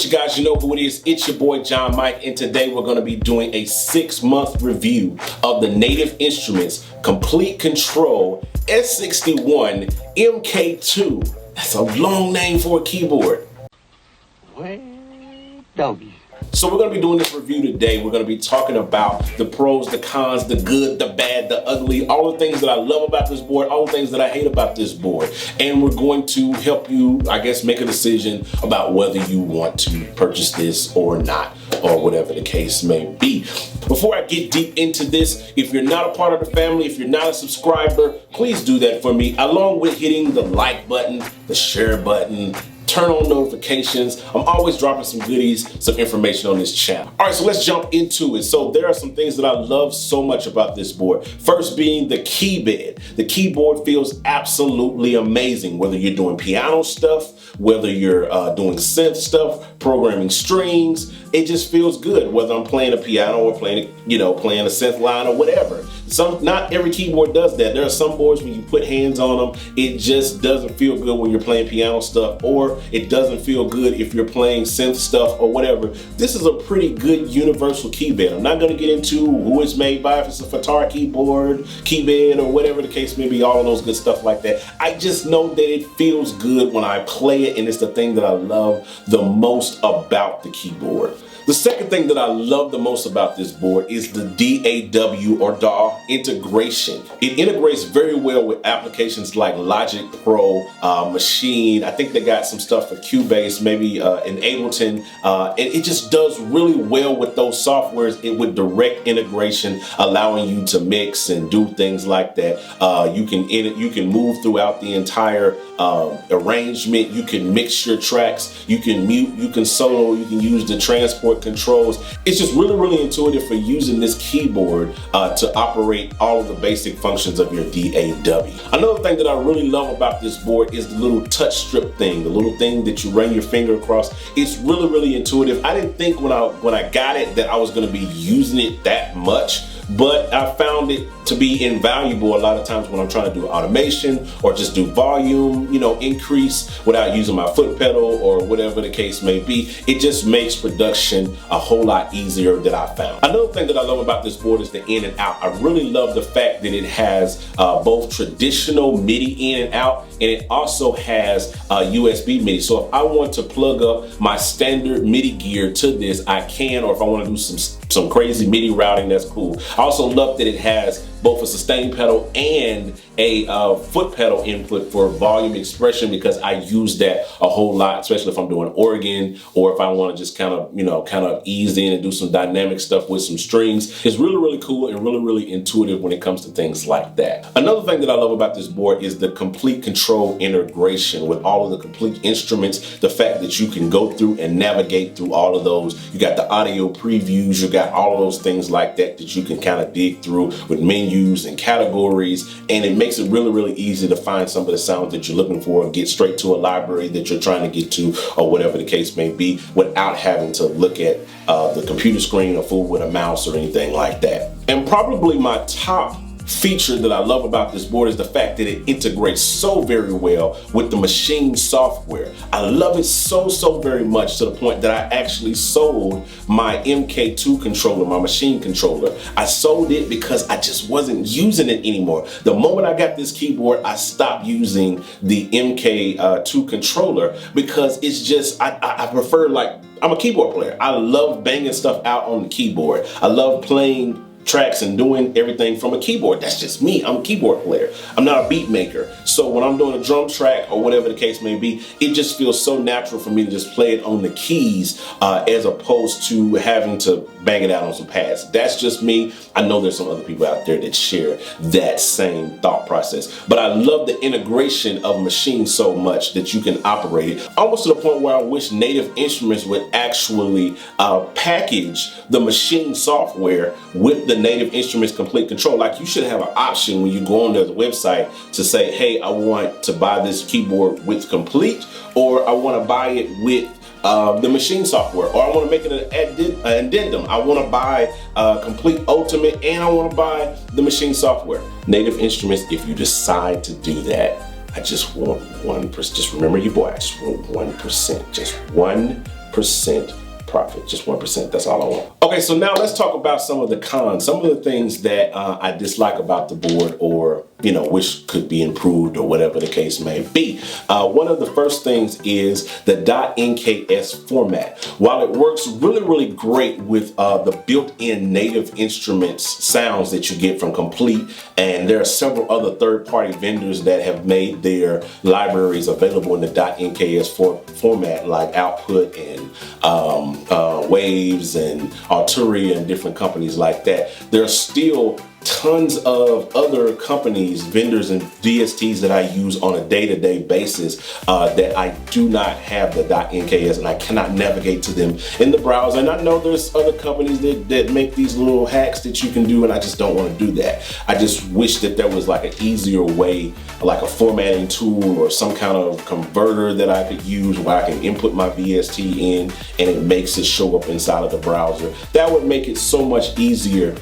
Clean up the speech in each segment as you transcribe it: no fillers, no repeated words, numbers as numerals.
with you guys? You know who it is. It's your boy John Mike, and today we're going to be doing a 6-month review of the Native Instruments Komplete Kontrol S61 MK2. That's a long name for a keyboard. Well, doggy. So we're going to be doing this review today. We're going to be talking about the pros, the cons, the good, the bad, the ugly, all the things that I love about this board, all the things that I hate about this board. And we're going to help you, I guess, make a decision about whether you want to purchase this or not, or whatever the case may be. Before I get deep into this, if you're not a part of the family, if you're not a subscriber, please do that for me, along with hitting the like button, the share button, turn on notifications. I'm always dropping some goodies, some information on this channel. All right, so let's jump into it. So there are some things that I love so much about this board. First being the KEYBED. The keyboard feels absolutely amazing, whether you're doing piano stuff, whether you're doing synth stuff, programming strings. It just feels good, whether I'm playing a piano or playing a synth line or whatever. Not every keyboard does that. There are some boards when you put hands on them, it just doesn't feel good when you're playing piano stuff, or it doesn't feel good if you're playing synth stuff or whatever. This is a pretty good universal KEYBED. I'm not gonna get into who it's made by, if it's a Fatar keyboard, KEYBED, or whatever the case may be, all of those good stuff like that. I just know that it feels good when I play it, and it's the thing that I love the most about the keyboard. The second thing that I love the most about this board is the DAW or DAW integration. It integrates very well with applications like Logic Pro, Maschine. I think they got some stuff for Cubase, maybe in Ableton, and it just does really well with those softwares with direct integration, allowing you to mix and do things like that. You can move throughout the entire arrangement. You can mix your tracks. You can mute. You can solo. You can use the transport controls. It's just really, really intuitive for using this keyboard to operate all of the basic functions of your DAW. Another thing that I really love about this board is the little touch strip thing, the little thing that you run your finger across. It's really, really intuitive. I didn't think when I got it that I was going to be using it that much, but I found it to be invaluable a lot of times when I'm trying to do automation or just do volume, increase without using my foot pedal or whatever the case may be. It just makes production a whole lot easier that I found. Another thing that I love about this board is the in and out. I really love the fact that it has both traditional MIDI in and out, and it also has USB MIDI. So if I want to plug up my standard MIDI gear to this, I can, or if I want to do some crazy MIDI routing, that's cool. I also love that it has both a sustain pedal and a foot pedal input for volume expression, because I use that a whole lot, especially if I'm doing organ or if I want to just kind of ease in and do some dynamic stuff with some strings. It's really, really cool and really, really intuitive when it comes to things like that. Another thing that I love about this board is the Komplete Kontrol integration with all of the complete instruments, the fact that you can go through and navigate through all of those. You got the audio previews, you got all of those things like that you can kind of dig through with menus and categories, and it makes it really, really easy to find some of the sounds that you're looking for and get straight to a library that you're trying to get to, or whatever the case may be, without having to look at the computer screen or fool with a mouse or anything like that. And probably my top feature that I love about this board is the fact that it integrates so very well with the Maschine software. I love it so very much, to the point that I actually sold my MK2 controller, my Maschine controller. I sold it because I just wasn't using it anymore. The moment I got this keyboard, I stopped using the MK2 controller, because it's just, I prefer, I'm a keyboard player. I love banging stuff out on the keyboard. I love playing tracks and doing everything from a keyboard. That's just me. I'm a keyboard player. I'm not a beat maker. So when I'm doing a drum track or whatever the case may be, it just feels so natural for me to just play it on the keys as opposed to having to bang it out on some pads. That's just me. I know there's some other people out there that share that same thought process. But I love the integration of Maschine so much that you can operate it, almost to the point where I wish Native Instruments would actually package the Maschine software with the Native Instruments Komplete Kontrol. Like, you should have an option when you go on their website to say, hey, I want to buy this keyboard with Komplete, or I want to buy it with the Maschine software, or I want to make it an addendum. I want to buy Komplete Ultimate, and I want to buy the Maschine software. Native Instruments, if you decide to do that, I just want 1%. Just remember your boy. I just want 1%. Just 1% 1% profit, just 1%. That's all I want. Okay, so now let's talk about some of the cons, some of the things that I dislike about the board, or wish could be improved, or whatever the case may be. One of the first things is the .NKS format. While it works really, really great with the built-in native instruments sounds that you get from Komplete, and there are several other third-party vendors that have made their libraries available in the .NKS format, like Output and Waves and Arturia and different companies like that. There are still tons of other companies, vendors, and DSTs that I use on a day-to-day basis that I do not have the .NKS, and I cannot navigate to them in the browser. And I know there's other companies that make these little hacks that you can do, and I just don't want to do that. I just wish that there was like an easier way, like a formatting tool or some kind of converter that I could use where I can input my VST in and it makes it show up inside of the browser. That would make it so much easier,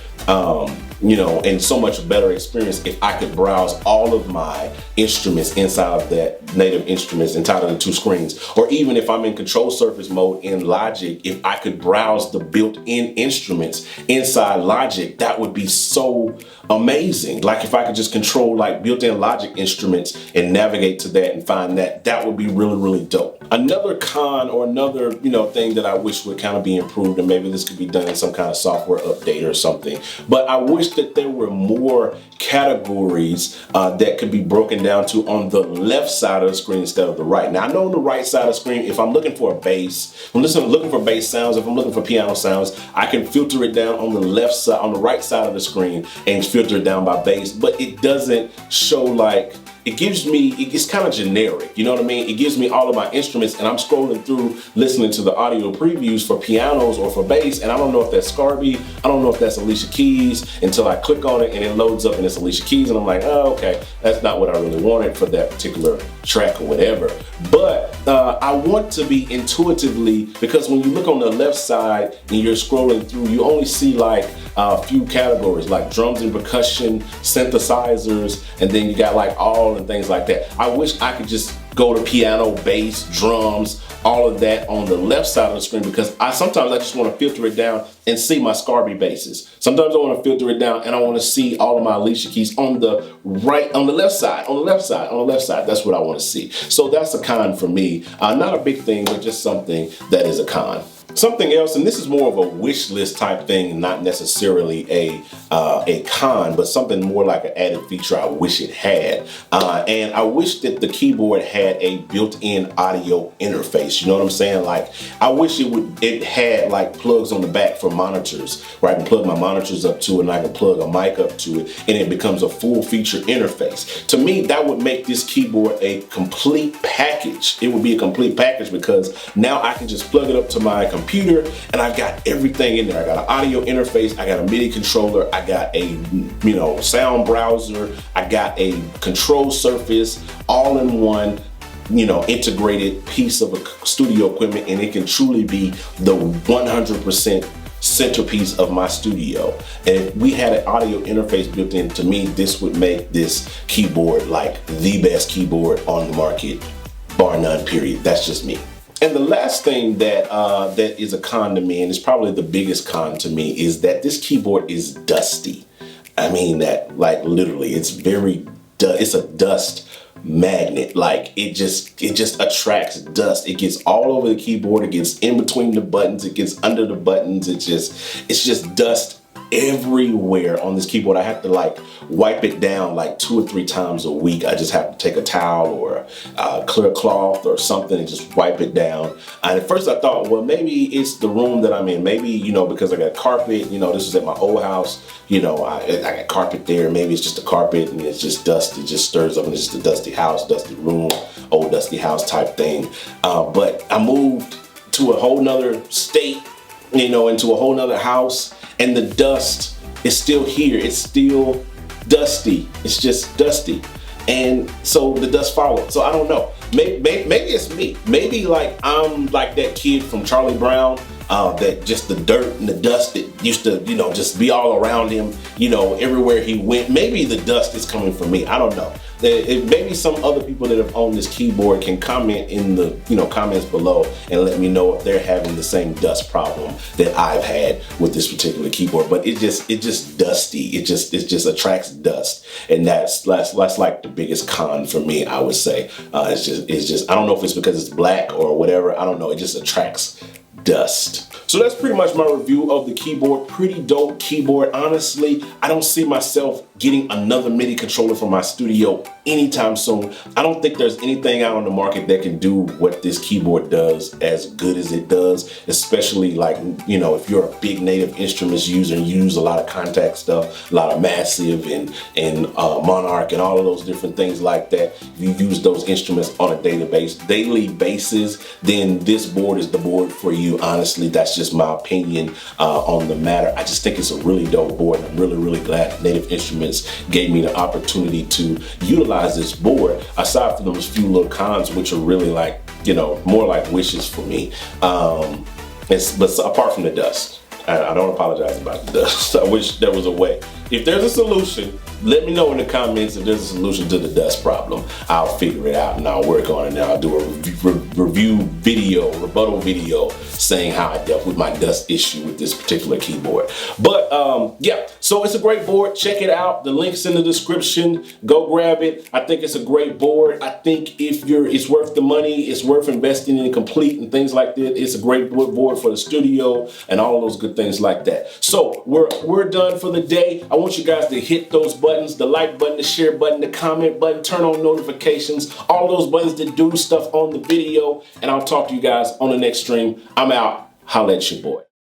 and so much better experience if I could browse all of my instruments inside of that native instruments inside of the two screens. Or even if I'm in control surface mode in Logic, if I could browse the built-in instruments inside Logic, that would be so amazing. Like if I could just control like built-in Logic instruments and navigate to that and find that would be really, really dope. Another con, or another thing that I wish would kind of be improved, and maybe this could be done in some kind of software update or something, but I wish that there were more categories that could be broken down to on the left side of the screen instead of the right. Now I know on the right side of the screen, if I'm looking for a bass, if I'm looking for bass sounds, if I'm looking for piano sounds, I can filter it down on the left side, on the right side of the screen, and filter it down by bass, but it doesn't show like, it gives me, it's kind of generic, you know what I mean? It gives me all of my instruments, and I'm scrolling through listening to the audio previews for pianos or for bass, and I don't know if that's Scarby, I don't know if that's Alicia Keys, until I click on it and it loads up and it's Alicia Keys, and I'm like, oh, okay, that's not what I really wanted for that particular track or whatever. But I want to be intuitively, because when you look on the left side and you're scrolling through, you only see like a few categories like drums and percussion, synthesizers, and then you got like all and things like that. I wish I could just go to piano, bass, drums, all of that on the left side of the screen, because sometimes I just want to filter it down and see my Scarby basses. Sometimes I want to filter it down and I want to see all of my Alicia Keys on the right, on the left side, on the left side, on the left side. That's what I want to see. So that's a con for me. Not a big thing, but just something that is a con. Something else, and this is more of a wish list type thing, not necessarily a con, but something more like an added feature I wish it had. And I wish that the keyboard had a built-in audio interface. You know what I'm saying? Like, I wish it had like plugs on the back for monitors, where I can plug my monitors up to it and I can plug a mic up to it, and it becomes a full feature interface. To me, that would make this keyboard a complete package. It would be a complete package, because now I can just plug it up to my computer and I've got everything in there. I got an audio interface, I got a MIDI controller, I got a sound browser, I got a control surface, all in one integrated piece of studio equipment, and it can truly be the 100% centerpiece of my studio. And if we had an audio interface built in, to me, this would make this keyboard like the best keyboard on the market, bar none, period. That's just me. And the last thing that that is a con to me, and it's probably the biggest con to me, is that this keyboard is dusty. I mean that, like, literally, it's it's a dust magnet. Like, it just attracts dust. It gets all over the keyboard, it gets in between the buttons, it gets under the buttons, it's just dust everywhere on this keyboard. I have to like wipe it down like 2 or 3 times a week. I just have to take a towel or a clear cloth or something and just wipe it down. And at first I thought, well, maybe it's the room that I'm in. Maybe, because I got carpet, this is at my old house, I got carpet there. Maybe it's just a carpet and it's just dust. It just stirs up and it's just a dusty house, dusty room, old dusty house type thing. But I moved to a whole nother state, into a whole nother house, and the dust is still here. It's still dusty. It's just dusty. And so the dust followed. So I don't know. Maybe it's me. Maybe like I'm like that kid from Charlie Brown that just the dirt and the dust that used to, you know, just be all around him, you know, everywhere he went. Maybe the dust is coming from me. I don't know. Maybe some other people that have owned this keyboard can comment in the, you know, comments below and let me know if they're having the same dust problem that I've had with this particular keyboard. But it's just dusty. It just attracts dust, and that's like the biggest con for me, I would say. It's just I don't know if it's because it's black or whatever. I don't know. It just attracts dust. So that's pretty much my review of the keyboard. Pretty dope keyboard. Honestly, I don't see myself getting another MIDI controller for my studio anytime soon. I don't think there's anything out on the market that can do what this keyboard does as good as it does, especially like, you know, if you're a big Native Instruments user and you use a lot of contact stuff, a lot of Massive and Monarch and all of those different things like that. If you use those instruments on a daily basis, then this board is the board for you. Honestly, that's just my opinion on the matter. I just think it's a really dope board. I'm really glad Native Instruments gave me the opportunity to utilize this board, aside from those few little cons, which are really like, you know, more like wishes for me. But apart from the dust, I don't apologize about the dust. I wish there was a way. If there's a solution, let me know in the comments if there's a solution to the dust problem. I'll figure it out and I'll work on it, and I'll do a review video, rebuttal video saying how I dealt with my dust issue with this particular keyboard. But yeah, so it's a great board. Check it out. The link's in the description. Go grab it. I think it's a great board. I think it's worth the money. It's worth investing in Komplete and things like that. It's a great board for the studio and all of those good things like that. So we're done for the day. I want you guys to hit those buttons, the like button, the share button, the comment button, turn on notifications, all those buttons that do stuff on the video, and I'll talk to you guys on the next stream. I'm out. Holla at your boy.